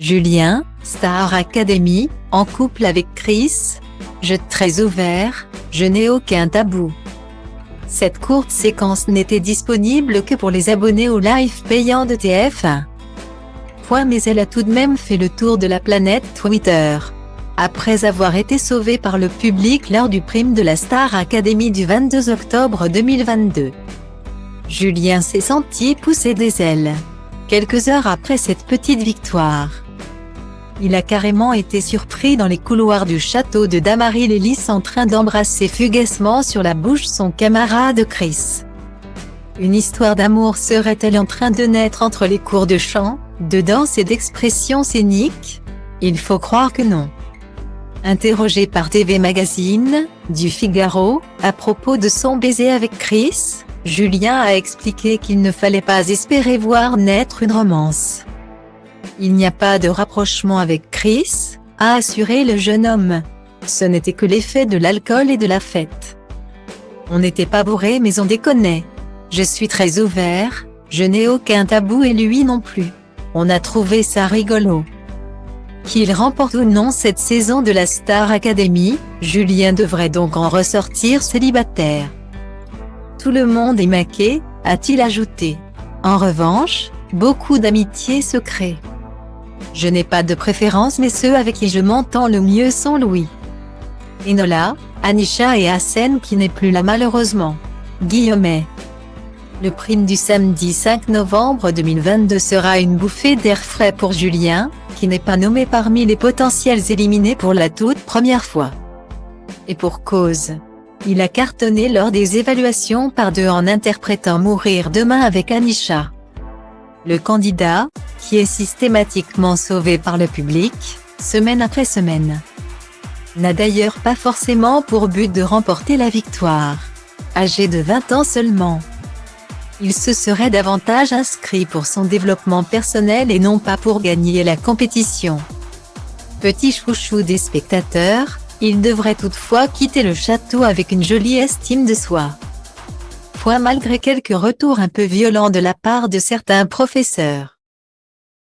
Julien, Star Academy, en couple avec Chris. Je très ouvert, je n'ai aucun tabou. Cette courte séquence n'était disponible que pour les abonnés au live payant de TF1. Mais elle a tout de même fait le tour de la planète Twitter. Après avoir été sauvée par le public lors du prime de la Star Academy du 22 octobre 2022. Julien s'est senti pousser des ailes. Quelques heures après cette petite victoire, il a carrément été surpris dans les couloirs du château de Damary-les-Lys en train d'embrasser fugacement sur la bouche son camarade Chris. Une histoire d'amour serait-elle en train de naître entre les cours de chant, de danse et d'expression scénique? Il faut croire que non. Interrogé par TV Magazine, du Figaro, à propos de son baiser avec Chris, Julien a expliqué qu'il ne fallait pas espérer voir naître une romance. Il n'y a pas de rapprochement avec Chris, a assuré le jeune homme. Ce n'était que l'effet de l'alcool et de la fête. On n'était pas bourré mais on déconnait. Je suis très ouvert, je n'ai aucun tabou et lui non plus. On a trouvé ça rigolo. Qu'il remporte ou non cette saison de la Star Academy, Julien devrait donc en ressortir célibataire. Tout le monde est maqué, a-t-il ajouté. En revanche, beaucoup d'amitiés se créent. Je n'ai pas de préférence mais ceux avec qui je m'entends le mieux sont Louis, Enola, Anisha et Hassen qui n'est plus là malheureusement. Guillaumet. Le prime du samedi 5 novembre 2022 sera une bouffée d'air frais pour Julien, qui n'est pas nommé parmi les potentiels éliminés pour la toute première fois. Et pour cause. Il a cartonné lors des évaluations par deux en interprétant Mourir demain avec Anisha. Le candidat, qui est systématiquement sauvé par le public, semaine après semaine, n'a d'ailleurs pas forcément pour but de remporter la victoire. Âgé de 20 ans seulement, il se serait davantage inscrit pour son développement personnel et non pas pour gagner la compétition. Petit chouchou des spectateurs, il devrait toutefois quitter le château avec une jolie estime de soi. Malgré quelques retours un peu violents de la part de certains professeurs.